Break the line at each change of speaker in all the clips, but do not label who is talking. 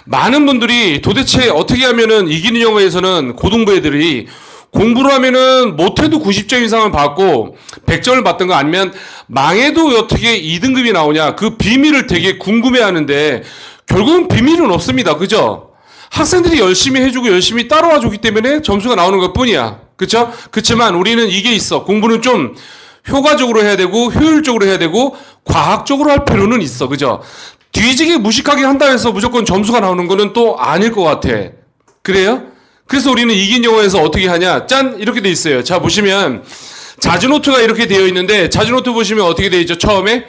많은 분들이 도대체 어떻게 하면은 이기는 영어에서는 고등부 애들이 공부를 하면은 못해도 90점 이상을 받고 100점을 받던 거 아니면 망해도 어떻게 2등급이 나오냐 그 비밀을 되게 궁금해 하는데 결국은 비밀은 없습니다. 그죠? 학생들이 열심히 해주고 열심히 따라와 주기 때문에 점수가 나오는 것 뿐이야. 그쵸? 그치만 우리는 이게 있어. 공부는 좀 효과적으로 해야 되고 효율적으로 해야 되고 과학적으로 할 필요는 있어. 그죠? 뒤지게 무식하게 한다 해서 무조건 점수가 나오는 거는 또 아닐 것 같아. 그래요? 그래서 우리는 이긴 영어에서 어떻게 하냐? 짠! 이렇게 돼 있어요. 자, 보시면 자주노트가 이렇게 되어 있는데 자주노트 보시면 어떻게 되어 있죠? 처음에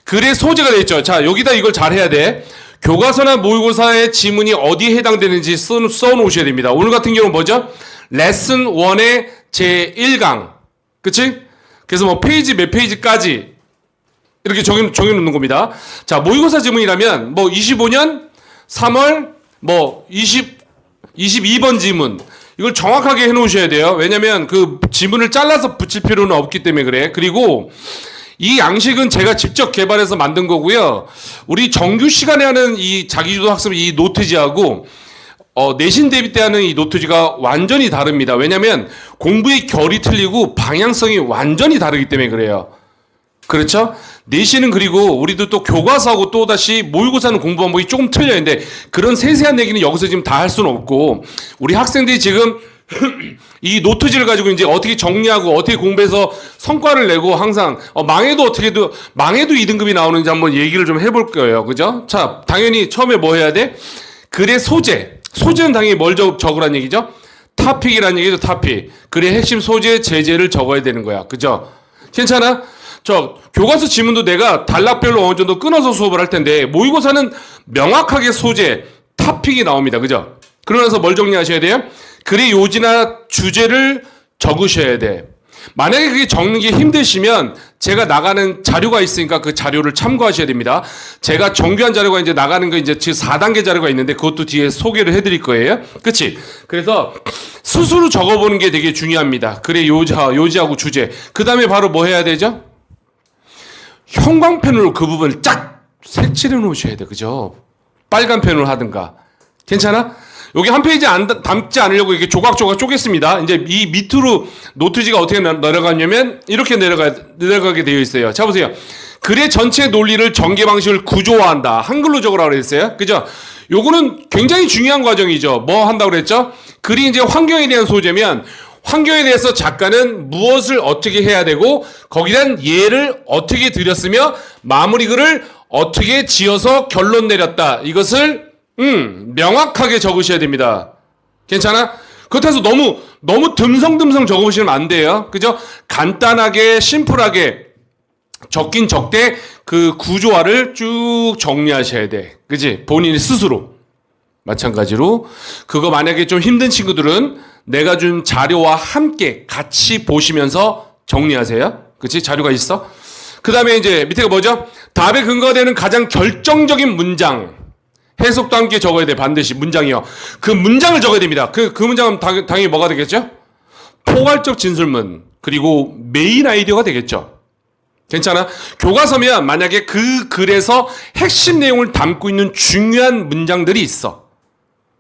글의 소재가 되어 있죠. 자, 여기다 이걸 잘 해야 돼. 교과서나 모의고사의 지문이 어디에 해당되는지 써놓으셔야 됩니다. 오늘 같은 경우는 뭐죠? 레슨 1의 제1강. 그치? 그래서 뭐 페이지 몇 페이지까지 이렇게 정해놓는 겁니다. 자, 모의고사 지문이라면 뭐 25년 3월 뭐 22번 지문. 이걸 정확하게 해놓으셔야 돼요. 왜냐면 그 지문을 잘라서 붙일 필요는 없기 때문에 그래. 그리고 이 양식은 제가 직접 개발해서 만든 거고요. 우리 정규 시간에 하는 이 자기주도 학습 이 노트지하고 내신 대비 때 하는 이 노트지가 완전히 다릅니다. 왜냐면 공부의 결이 틀리고 방향성이 완전히 다르기 때문에 그래요. 그렇죠? 내신은 그리고 우리도 또 교과서하고 또 다시 모의고사는 공부 방법이 조금 틀려요. 근데 그런 세세한 얘기는 여기서 지금 다 할 수는 없고 우리 학생들이 지금 이 노트지를 가지고 이제 어떻게 정리하고 어떻게 공부해서 성과를 내고 항상 망해도 2등급이 나오는지 한번 얘기를 좀 해볼 거예요. 그죠? 자, 당연히 처음에 뭐 해야 돼? 글의 소재. 소재는 당연히 뭘 적으란 얘기죠? 타픽이란 얘기죠. 타픽. 글의 핵심 소재, 제재를 적어야 되는 거야. 그죠? 괜찮아? 교과서 지문도 내가 단락별로 어느 정도 끊어서 수업을 할 텐데 모의고사는 명확하게 소재, 타픽이 나옵니다. 그죠? 그러면서 뭘 정리하셔야 돼요? 글의 요지나 주제를 적으셔야 돼. 만약에 그게 적는 게 힘드시면 제가 나가는 자료가 있으니까 그 자료를 참고하셔야 됩니다. 제가 정교한 자료가 이제 나가는 거 이제 4단계 자료가 있는데 그것도 뒤에 소개를 해드릴 거예요. 그치? 그래서 스스로 적어보는 게 되게 중요합니다. 글의 요지하고 주제. 그 다음에 바로 뭐 해야 되죠? 형광펜으로 그 부분을 쫙 색칠해 놓으셔야 돼. 그죠? 빨간 펜으로 하든가. 괜찮아? 여기 한 페이지 담지 않으려고 이렇게 조각조각 쪼갰습니다. 이제 이 밑으로 노트지가 어떻게 내려가냐면 이렇게 내려가게 되어 있어요. 자, 보세요. 글의 전체 논리를 전개 방식을 구조화한다. 한글로 적으라고 그랬어요. 그죠? 요거는 굉장히 중요한 과정이죠. 뭐 한다고 그랬죠? 글이 이제 환경에 대한 소재면 환경에 대해서 작가는 무엇을 어떻게 해야 되고 거기에 대한 예를 어떻게 들였으며 마무리 글을 어떻게 지어서 결론 내렸다. 이것을 명확하게 적으셔야 됩니다. 괜찮아? 그렇다고 해서 너무 듬성듬성 적으시면 안 돼요. 그죠? 간단하게 심플하게 적긴 적되 그 구조화를 쭉 정리하셔야 돼. 그지? 본인이 스스로. 마찬가지로 그거 만약에 좀 힘든 친구들은 내가 준 자료와 함께 같이 보시면서 정리하세요. 그치? 자료가 있어. 그 다음에 이제 밑에가 뭐죠? 답에 근거되는 가장 결정적인 문장. 해석도 함께 적어야 돼. 반드시 문장이요. 그 문장을 적어야 됩니다. 그 문장은 당연히 뭐가 되겠죠? 포괄적 진술문. 그리고 메인 아이디어가 되겠죠. 괜찮아? 교과서면 만약에 그 글에서 핵심 내용을 담고 있는 중요한 문장들이 있어.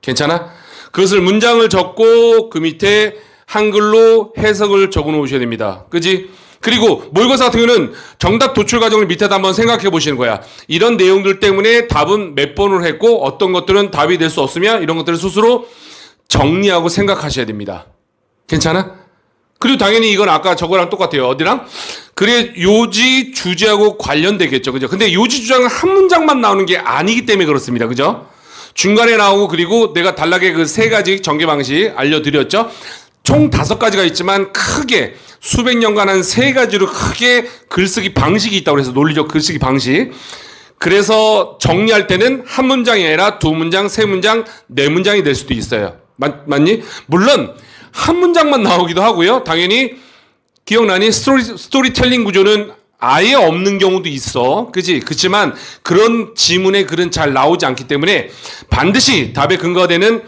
괜찮아? 그것을 문장을 적고 그 밑에 한글로 해석을 적어 놓으셔야 됩니다. 그지? 그리고 모의고사 같은 경우는 정답 도출 과정을 밑에다 한번 생각해 보시는 거야. 이런 내용들 때문에 답은 몇 번을 했고 어떤 것들은 답이 될 수 없으며 이런 것들을 스스로 정리하고 생각하셔야 됩니다. 괜찮아? 그리고 당연히 이건 아까 저거랑 똑같아요. 어디랑? 글의 요지, 주제하고 관련되겠죠. 그죠? 근데 요지, 주장은 한 문장만 나오는 게 아니기 때문에 그렇습니다. 그죠? 중간에 나오고 그리고 내가 단락의 그 3가지 전개 방식 알려드렸죠. 총 5가지가 있지만 크게 수백 년간 한 3가지로 크게 글쓰기 방식이 있다고 해서 논리적 글쓰기 방식. 그래서 정리할 때는 한 문장이 아니라 2문장, 3문장, 4문장이 될 수도 있어요. 맞니? 물론 한 문장만 나오기도 하고요. 당연히 기억나니? 스토리텔링 구조는 아예 없는 경우도 있어. 그치? 그치만 그런 지문의 글은 잘 나오지 않기 때문에 반드시 답에 근거되는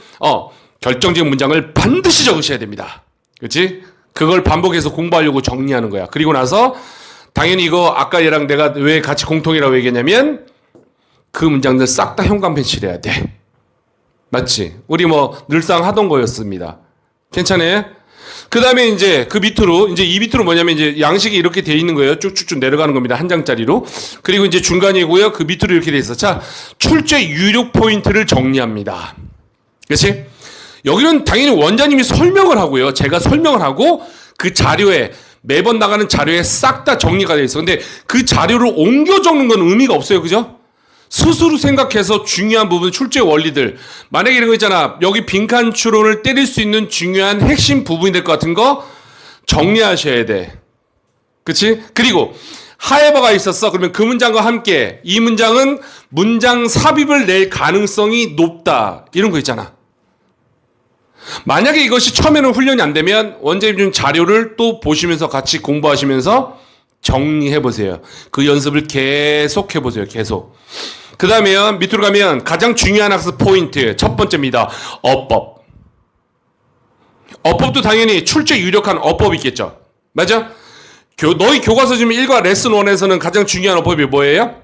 결정적인 문장을 반드시 적으셔야 됩니다. 그치? 그걸 반복해서 공부하려고 정리하는 거야. 그리고 나서 당연히 이거 아까 얘랑 내가 왜 같이 공통이라고 얘기했냐면 그 문장들 싹 다 형광펜 칠해야 돼. 맞지? 우리 뭐 늘상 하던 거였습니다. 괜찮아요? 그 다음에 이제 그 밑으로, 이제 이 밑으로 뭐냐면 이제 양식이 이렇게 돼 있는 거예요. 쭉쭉쭉 내려가는 겁니다. 한 장짜리로. 그리고 이제 중간이고요. 그 밑으로 이렇게 돼 있어. 자, 출제 유력 포인트를 정리합니다. 그렇지? 여기는 당연히 원장님이 설명을 하고요. 제가 설명을 하고 그 자료에 매번 나가는 자료에 싹 다 정리가 돼 있어. 근데 그 자료를 옮겨 적는 건 의미가 없어요. 그죠? 스스로 생각해서 중요한 부분, 출제 원리들. 만약에 이런 거 있잖아. 여기 빈칸 추론을 때릴 수 있는 중요한 핵심 부분이 될 것 같은 거 정리하셔야 돼. 그치? 그리고 하에버가 있었어. 그러면 그 문장과 함께 이 문장은 문장 삽입을 낼 가능성이 높다. 이런 거 있잖아. 만약에 이것이 처음에는 훈련이 안 되면 원장님 준 자료를 또 보시면서 같이 공부하시면서 정리해 보세요. 그 연습을 계속 해보세요. 계속. 그 다음에 밑으로 가면 가장 중요한 학습 포인트 첫 번째입니다. 어법. 어법도 당연히 출제 유력한 어법이 있겠죠. 맞아? 너희 교과서 지금 1과 레슨 1에서는 가장 중요한 어법이 뭐예요?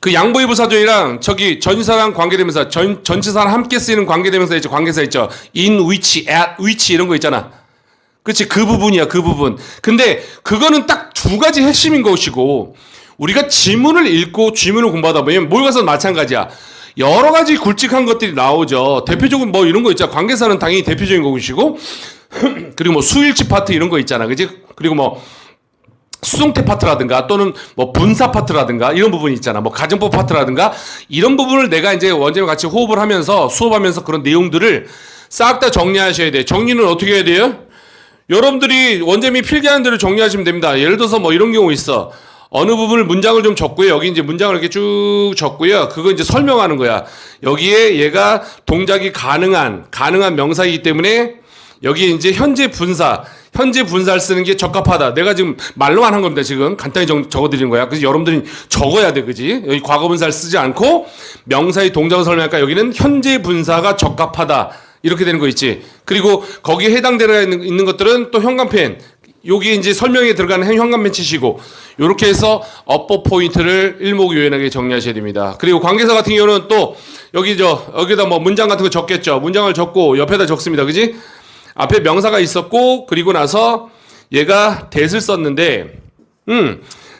그 양보이부 사전이랑 저기 전치사랑 관계대명사, 전치사랑 함께 쓰이는 관계대명사 있죠. 관계사 있죠. in which, at which 이런 거 있잖아. 그치? 그 부분이야, 그 부분. 근데 그거는 딱 두 가지 핵심인 것이고, 우리가 지문을 읽고 지문을 공부하다 보면 모의고사도 마찬가지야. 여러 가지 굵직한 것들이 나오죠. 대표적으로 뭐 이런 거 있잖아. 관계사는 당연히 대표적인 것이고, 그리고 뭐 수일치 파트 이런 거 있잖아. 그치? 그리고 뭐 수동태 파트라든가 또는 뭐 분사 파트라든가 이런 부분이 있잖아. 뭐 가정법 파트라든가 이런 부분을 내가 이제 원장님과 같이 호흡을 하면서 수업하면서 그런 내용들을 싹 다 정리하셔야 돼. 정리는 어떻게 해야 돼요? 여러분들이 원장님이 필기하는 대로 정리하시면 됩니다. 예를 들어서 뭐 이런 경우 있어. 어느 부분을 문장을 좀 적고요. 여기 이제 문장을 이렇게 쭉 적고요. 그거 이제 설명하는 거야. 여기에 얘가 동작이 가능한 명사이기 때문에 여기에 이제 현재 분사를 쓰는 게 적합하다. 내가 지금 말로만 한 겁니다. 지금 간단히 적어드리는 거야. 그래서 여러분들이 적어야 돼. 그지? 여기 과거 분사를 쓰지 않고 명사의 동작을 설명할까? 여기는 현재 분사가 적합하다. 이렇게 되는 거 있지. 그리고 거기에 해당되는 있는 것들은 또 현관펜. 여기 이제 설명에 들어가는 현관펜 치시고 이렇게 해서 어법 포인트를 일목요연하게 정리하셔야 됩니다. 그리고 관계사 같은 경우는 또 여기다 뭐 문장 같은 거 적겠죠. 문장을 적고 옆에다 적습니다. 그지? 앞에 명사가 있었고 그리고 나서 얘가 that을 썼는데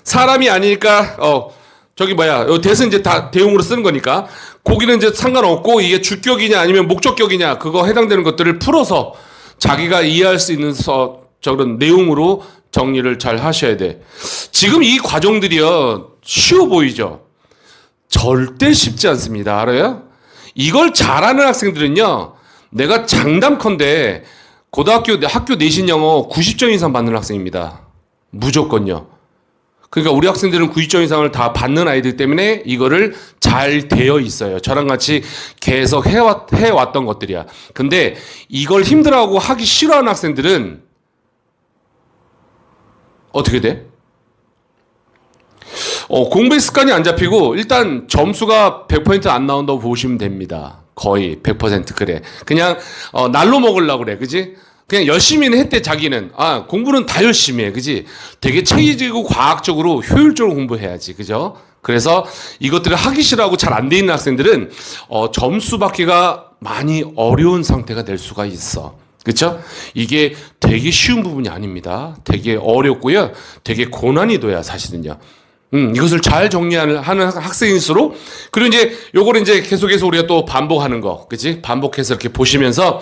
사람이 아니니까 that은 이제 다 대용으로 쓰는 거니까 거기는 이제 상관없고 이게 주격이냐 아니면 목적격이냐 그거 해당되는 것들을 풀어서 자기가 이해할 수 있는 저런 내용으로 정리를 잘 하셔야 돼. 지금 이 과정들이요 쉬워 보이죠? 절대 쉽지 않습니다. 알아요? 이걸 잘하는 학생들은요 내가 장담컨대 학교 내신 영어 90점 이상 받는 학생입니다. 무조건요. 그러니까 우리 학생들은 90점 이상을 다 받는 아이들 때문에 이거를 잘 되어 있어요. 저랑 같이 계속 해왔던 것들이야. 근데 이걸 힘들어하고 하기 싫어하는 학생들은 어떻게 돼? 공부의 습관이 안 잡히고 일단 점수가 100% 안 나온다고 보시면 됩니다. 거의 100% 그래. 그냥 날로 먹으려고 그래. 그지? 그냥 열심히는 했대 자기는. 공부는 다 열심히 해. 그지? 되게 체계적이고 과학적으로 효율적으로 공부해야지. 그죠? 그래서 이것들을 하기 싫어하고 잘 안 돼 있는 학생들은 점수 받기가 많이 어려운 상태가 될 수가 있어. 그렇죠? 이게 되게 쉬운 부분이 아닙니다. 되게 어렵고요. 되게 고난이도야 사실은요. 이것을 잘 정리하는 학생일수록 그리고 이제 요거를 이제 계속해서 우리가 또 반복하는 거, 그렇지? 반복해서 이렇게 보시면서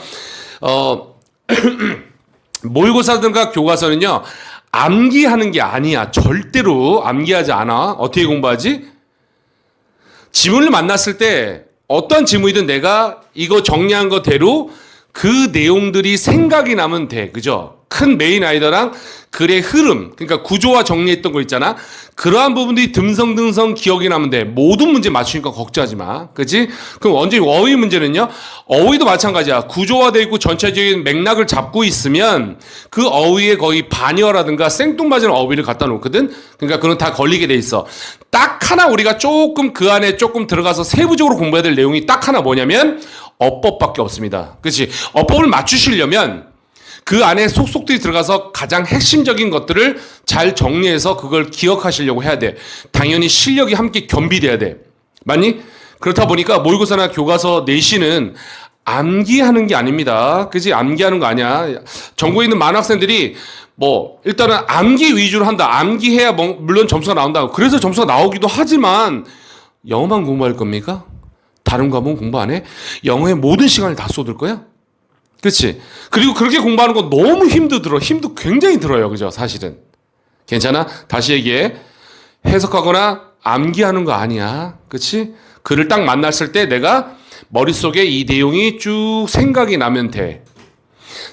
모의고사든가 교과서는요 암기하는 게 아니야. 절대로 암기하지 않아. 어떻게 공부하지? 지문을 만났을 때 어떤 지문이든 내가 이거 정리한 거대로 그 내용들이 생각이 나면 돼. 그죠? 큰 메인 아이디어랑 글의 흐름, 그러니까 구조화 정리했던 거 있잖아. 그러한 부분들이 듬성듬성 기억이 나면 돼. 모든 문제 맞추니까 걱정하지 마. 그치? 그럼 언제 어휘 문제는요? 어휘도 마찬가지야. 구조화되어 있고 전체적인 맥락을 잡고 있으면 그 어휘에 거의 반여라든가 생뚱맞은 어휘를 갖다 놓거든? 그러니까 그건 다 걸리게 돼 있어. 딱 하나 우리가 조금 그 안에 조금 들어가서 세부적으로 공부해야 될 내용이 딱 하나 뭐냐면 어법밖에 없습니다. 그치? 어법을 맞추시려면 그 안에 속속들이 들어가서 가장 핵심적인 것들을 잘 정리해서 그걸 기억하시려고 해야 돼. 당연히 실력이 함께 겸비돼야 돼. 맞니? 그렇다 보니까 모의고사나 교과서 내신은 암기하는 게 아닙니다. 그지? 암기하는 거 아니야. 전국에 있는 많은 학생들이 뭐 일단은 암기 위주로 한다. 암기해야 물론 점수가 나온다. 그래서 점수가 나오기도 하지만 영어만 공부할 겁니까? 다른 과목은 공부 안 해? 영어에 모든 시간을 다 쏟을 거야? 그렇지? 그리고 그렇게 공부하는 거 너무 힘도 굉장히 들어요. 그죠? 사실은. 괜찮아? 다시 얘기해. 해석하거나 암기하는 거 아니야. 그렇지? 글을 딱 만났을 때 내가 머릿속에 이 내용이 쭉 생각이 나면 돼.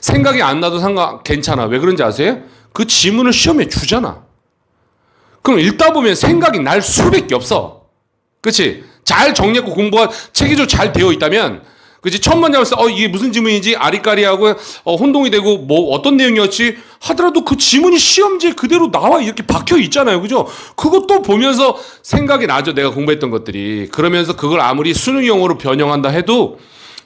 생각이 안 나도 괜찮아. 왜 그런지 아세요? 그 지문을 시험에 주잖아. 그럼 읽다 보면 생각이 날 수밖에 없어. 그렇지? 잘 정리했고 공부가 체계적으로 잘 되어 있다면, 그렇지? 첫 문장을 써, 이게 무슨 지문인지 아리까리하고 혼동이 되고 뭐 어떤 내용이었지 하더라도 그 지문이 시험지에 그대로 나와 이렇게 박혀 있잖아요. 그죠? 그것도 보면서 생각이 나죠. 내가 공부했던 것들이. 그러면서 그걸 아무리 수능 용어로 변형한다 해도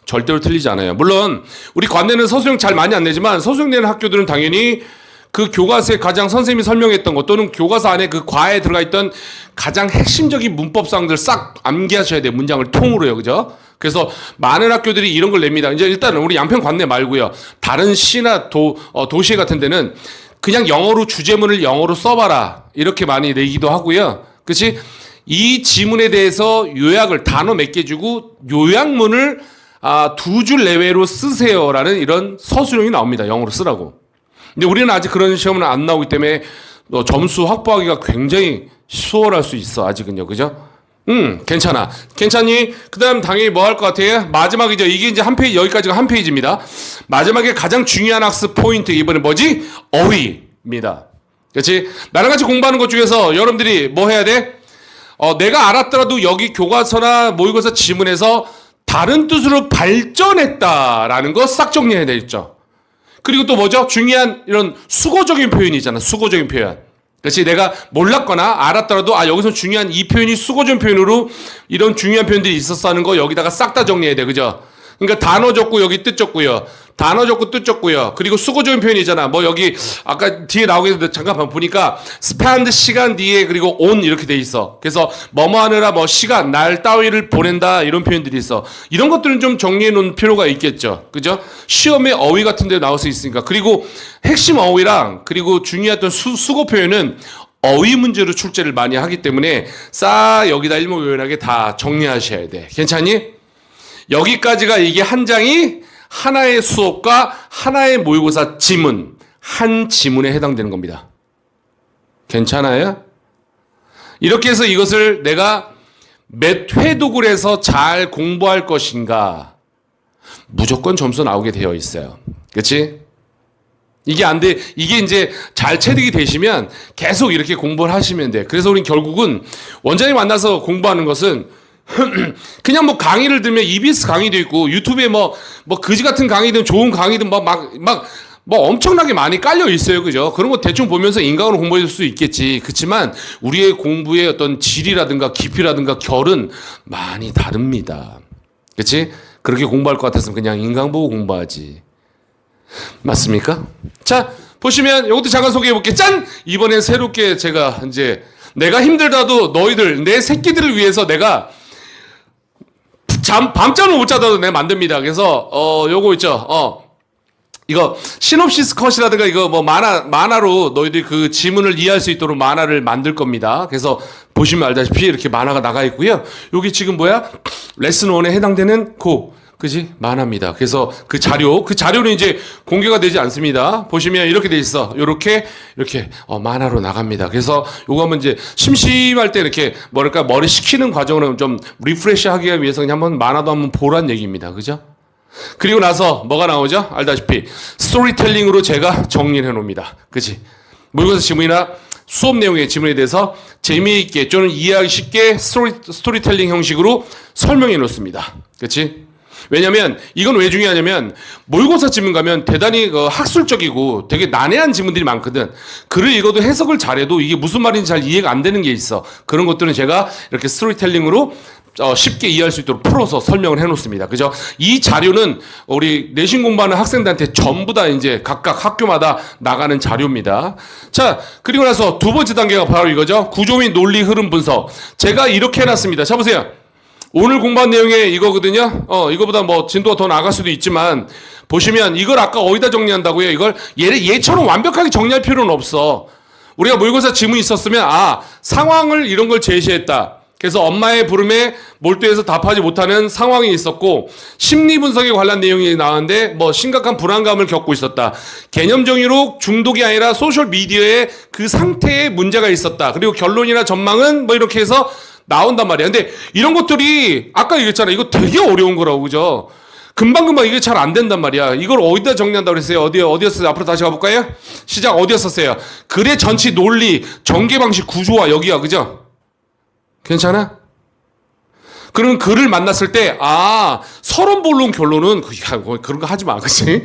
절대로 틀리지 않아요. 물론 우리 관내는 서술형 잘 많이 안 내지만 서술형 내는 학교들은 당연히 그 교과서에 가장 선생님이 설명했던 것 또는 교과서 안에 그 과에 들어가 있던 가장 핵심적인 문법사항들 싹 암기하셔야 돼요. 문장을 통으로요. 그죠? 그래서 많은 학교들이 이런 걸 냅니다. 이제 일단은 우리 양평 관내 말고요. 다른 시나 도시 같은 데는 그냥 영어로 주제문을 영어로 써봐라. 이렇게 많이 내기도 하고요. 그렇지? 이 지문에 대해서 요약을 단어 몇 개 주고 요약문을 2줄 내외로 쓰세요라는 이런 서술형이 나옵니다. 영어로 쓰라고. 근데 우리는 아직 그런 시험은 안 나오기 때문에 점수 확보하기가 굉장히 수월할 수 있어. 아직은요. 그죠? 괜찮아. 괜찮니? 그 다음 당연히 뭐 할 것 같아요? 마지막이죠. 이게 이제 한 페이지, 여기까지가 한 페이지입니다. 마지막에 가장 중요한 학습 포인트. 이번에 뭐지? 어휘입니다. 그렇지? 나랑 같이 공부하는 것 중에서 여러분들이 뭐 해야 돼? 내가 알았더라도 여기 교과서나 모의고사 지문에서 다른 뜻으로 발전했다라는 거 싹 정리해야 되겠죠. 그리고 또 뭐죠? 중요한 이런 수거적인 표현이 있잖아. 수거적인 표현. 그렇지? 내가 몰랐거나 알았더라도 여기서 중요한 이 표현이 수거적인 표현으로 이런 중요한 표현들이 있었어 하는 거 여기다가 싹 다 정리해야 돼. 그죠? 그러니까 단어 적고 여기 뜻 적고요. 단어 적고 뜻 적고요. 그리고 수거적인 표현이잖아. 뭐 여기 아까 뒤에 나오게 했는데 잠깐 보니까 spend 시간 뒤에 그리고 on 이렇게 돼 있어. 그래서 뭐뭐 하느라 뭐 시간, 날 따위를 보낸다 이런 표현들이 있어. 이런 것들은 좀 정리해 놓은 필요가 있겠죠. 그죠? 시험에 어휘 같은 데 나올 수 있으니까. 그리고 핵심 어휘랑 그리고 중요했던 수거 표현은 어휘 문제로 출제를 많이 하기 때문에 싹 여기다 일목요연하게 다 정리하셔야 돼. 괜찮니? 여기까지가 이게 한 장이 하나의 수업과 하나의 모의고사 지문, 한 지문에 해당되는 겁니다. 괜찮아요? 이렇게 해서 이것을 내가 몇 회독을 해서 잘 공부할 것인가 무조건 점수 나오게 되어 있어요. 그렇지? 이게 안 돼. 이게 이제 잘 체득이 되시면 계속 이렇게 공부를 하시면 돼. 그래서 우린 결국은 원장님 만나서 공부하는 것은 그냥 뭐 강의를 들으면 EBS 강의도 있고 유튜브에 뭐 그지 같은 강의든 좋은 강의든 뭐 엄청나게 많이 깔려 있어요. 그죠? 그런 거 대충 보면서 인강으로 공부해 줄 수 있겠지. 그렇지만 우리의 공부의 어떤 질이라든가 깊이라든가 결은 많이 다릅니다. 그렇지? 그렇게 공부할 것 같았으면 그냥 인강 보고 공부하지. 맞습니까? 자, 보시면 이것도 잠깐 소개해 볼게요. 짠! 이번엔 새롭게 제가 이제 내가 힘들다도 너희들 내 새끼들을 위해서 내가 밤잠을 못 자다도 내가 만듭니다. 그래서 요거 있죠. 이거 시놉시스 컷이라든가 이거 뭐 만화로 너희들이 그 지문을 이해할 수 있도록 만화를 만들 겁니다. 그래서 보시면 알다시피 이렇게 만화가 나가 있고요. 여기 지금 뭐야? 레슨 1에 해당되는 그지? 만화입니다. 그래서 그 자료는 이제 공개가 되지 않습니다. 보시면 이렇게 돼 있어. 이렇게 만화로 나갑니다. 그래서 요거 한번 이제 심심할 때 이렇게 머리 식히는 과정으로 좀 리프레시 하기 위해서 그냥 한번 만화도 한번 보란 얘기입니다. 그죠? 그리고 나서 뭐가 나오죠? 알다시피 스토리텔링으로 제가 정리를 해 놓습니다. 그지? 모의고사 지문이나 수업 내용의 지문에 대해서 재미있게 또는 이해하기 쉽게 스토리텔링 형식으로 설명해 놓습니다. 그렇지? 왜냐면 이건 왜 중요하냐면 모의고사 지문 가면 대단히 학술적이고 되게 난해한 지문들이 많거든. 글을 읽어도 해석을 잘해도 이게 무슨 말인지 잘 이해가 안 되는 게 있어. 그런 것들은 제가 이렇게 스토리텔링으로 쉽게 이해할 수 있도록 풀어서 설명을 해놓습니다. 그죠? 이 자료는 우리 내신 공부하는 학생들한테 전부 다 이제 각각 학교마다 나가는 자료입니다. 자, 그리고 나서 두 번째 단계가 바로 이거죠. 구조 및 논리 흐름 분석. 제가 이렇게 해놨습니다. 자, 보세요. 오늘 공부한 내용에 이거거든요. 이거보다 뭐 진도가 더 나갈 수도 있지만 보시면 이걸 아까 어디다 정리한다고요? 이걸 얘처럼 완벽하게 정리할 필요는 없어. 우리가 모의고사 지문이 있었으면 상황을 이런 걸 제시했다. 그래서 엄마의 부름에 몰두해서 답하지 못하는 상황이 있었고 심리 분석에 관한 내용이 나왔는데 뭐 심각한 불안감을 겪고 있었다. 개념 정의로 중독이 아니라 소셜 미디어의 그 상태에 문제가 있었다. 그리고 결론이나 전망은 뭐 이렇게 해서 나온단 말이야. 근데 이런 것들이 아까 얘기했잖아. 이거 되게 어려운 거라고, 그죠? 금방금방 이게 잘 안 된단 말이야. 이걸 어디다 정리한다고 그랬어요? 어디였어요? 앞으로 다시 가볼까요? 시작 어디였었어요? 글의 전치 논리, 전개 방식, 구조화 여기야, 그죠? 괜찮아? 그럼 글을 만났을 때, 서론본론 결론은, 그런 거 하지 마, 그치?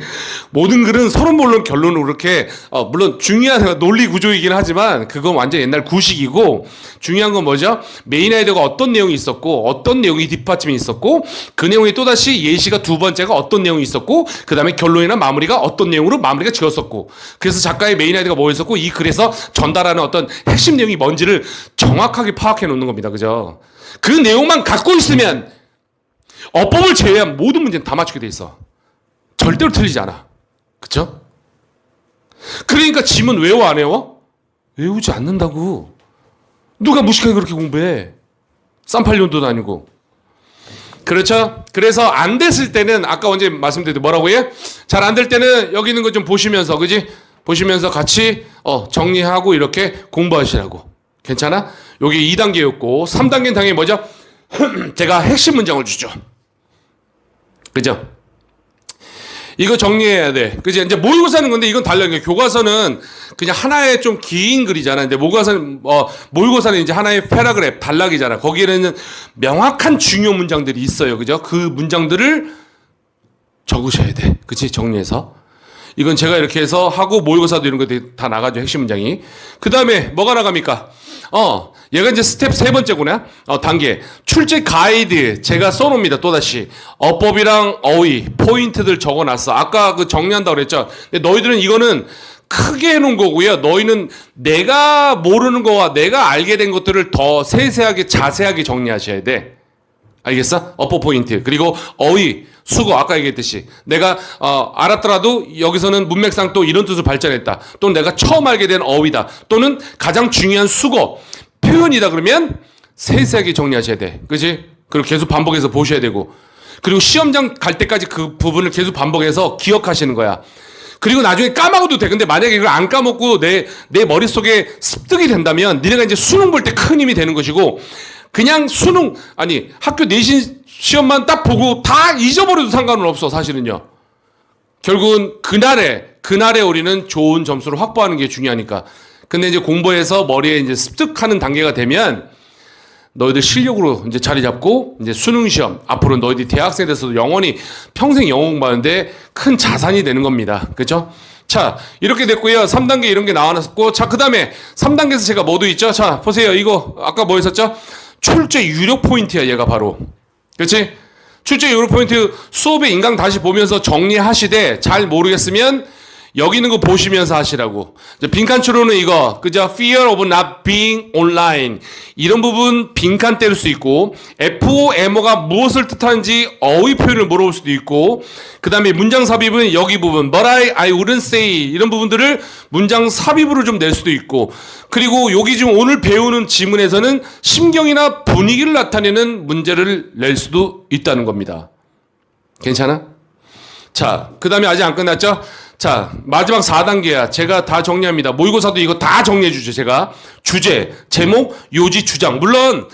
모든 글은 서론본론 결론으로 그렇게, 물론 중요한 논리 구조이긴 하지만, 그건 완전 옛날 구식이고, 중요한 건 뭐죠? 메인 아이디어가 어떤 내용이 있었고, 어떤 내용이 뒷받침이 있었고, 그 내용이 또다시 예시가 두 번째가 어떤 내용이 있었고, 그 다음에 결론이나 마무리가 어떤 내용으로 마무리가 지었었고, 그래서 작가의 메인 아이디어가 뭐였었고, 이 글에서 전달하는 어떤 핵심 내용이 뭔지를 정확하게 파악해 놓는 겁니다. 그죠? 그 내용만 갖고 있으면 어법을 제외한 모든 문제는 다 맞추게 돼 있어. 절대로 틀리지 않아. 그쵸? 그러니까 지문 외워 안 외워? 외우지 않는다고. 누가 무식하게 그렇게 공부해? 쌈팔년도도 아니고. 그렇죠? 그래서 안 됐을 때는 아까 언제 말씀드렸는데 뭐라고요? 잘 안 될 때는 여기 있는 거 좀 보시면서, 그지? 보시면서 같이 정리하고 이렇게 공부하시라고. 괜찮아? 여기 2단계였고 3단계는 당연히 뭐죠? 제가 핵심 문장을 주죠. 그죠? 이거 정리해야 돼. 그지? 이제 모의고사는 근데 이건 달라요. 교과서는 그냥 하나의 좀 긴 글이잖아. 근데 모의고사는 이제 하나의 패러그래프, 단락이잖아. 거기에는 명확한 중요 문장들이 있어요. 그죠? 그 문장들을 적으셔야 돼. 그치? 정리해서. 이건 제가 이렇게 해서 하고 모의고사도 이런 거 다 나가죠. 핵심 문장이. 그 다음에 뭐가 나갑니까? 얘가 이제 스텝 세 번째구나. 단계. 출제 가이드. 제가 써놓습니다. 또다시. 어법이랑 어휘, 포인트들 적어놨어. 아까 그 정리한다고 그랬죠. 근데 너희들은 이거는 크게 해놓은 거고요. 너희는 내가 모르는 거와 내가 알게 된 것들을 더 세세하게, 자세하게 정리하셔야 돼. 알겠어? 어법 포인트. 그리고 어휘, 수거. 아까 얘기했듯이. 내가, 알았더라도 여기서는 문맥상 또 이런 뜻을 발전했다. 또는 내가 처음 알게 된 어휘다. 또는 가장 중요한 수거. 표현이다 그러면 세세하게 정리하셔야 돼. 그치? 그리고 계속 반복해서 보셔야 되고. 그리고 시험장 갈 때까지 그 부분을 계속 반복해서 기억하시는 거야. 그리고 나중에 까먹어도 돼. 근데 만약에 이걸 안 까먹고 내 머릿속에 습득이 된다면 니네가 이제 수능 볼 때 큰 힘이 되는 것이고 그냥 학교 내신 시험만 딱 보고 다 잊어버려도 상관은 없어, 사실은요. 결국은 그날에 우리는 좋은 점수를 확보하는 게 중요하니까. 근데 이제 공부해서 머리에 이제 습득하는 단계가 되면 너희들 실력으로 이제 자리 잡고 이제 수능 시험 앞으로 너희들이 대학생이 돼서도 영원히 평생 영어 공부하는데 큰 자산이 되는 겁니다. 그렇죠? 자, 이렇게 됐고요. 3단계 이런 게 나와놨고 자, 그다음에 3단계에서 제가 뭐도 있죠? 자, 보세요. 이거 아까 뭐 했었죠? 출제 유력 포인트야, 얘가 바로. 그렇지? 출제 유력 포인트 수업에 인강 다시 보면서 정리하시되 잘 모르겠으면 여기 있는 거 보시면서 하시라고. 빈칸추로는 이거, 그죠? Fear of not being online. 이런 부분 빈칸 때릴 수 있고, FOMO가 무엇을 뜻하는지 어휘 표현을 물어볼 수도 있고, 그 다음에 문장 삽입은 여기 부분, but I wouldn't say. 이런 부분들을 문장 삽입으로 좀 낼 수도 있고, 그리고 여기 지금 오늘 배우는 지문에서는 심경이나 분위기를 나타내는 문제를 낼 수도 있다는 겁니다. 괜찮아? 자, 그 다음에 아직 안 끝났죠? 자, 마지막 4단계야. 제가 다 정리합니다. 모의고사도 이거 다 정리해 주죠, 제가. 주제, 제목, 요지, 주장. 물론,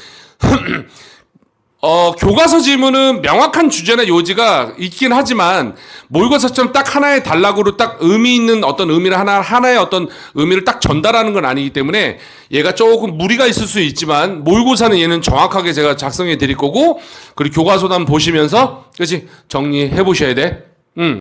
교과서 지문은 명확한 주제나 요지가 있긴 하지만, 모의고사처럼 딱 하나의 단락으로 딱 의미 있는 어떤 의미를 하나의 어떤 의미를 딱 전달하는 건 아니기 때문에, 얘가 조금 무리가 있을 수 있지만, 모의고사는 얘는 정확하게 제가 작성해 드릴 거고, 그리고 교과서도 한번 보시면서, 그렇지? 정리해 보셔야 돼.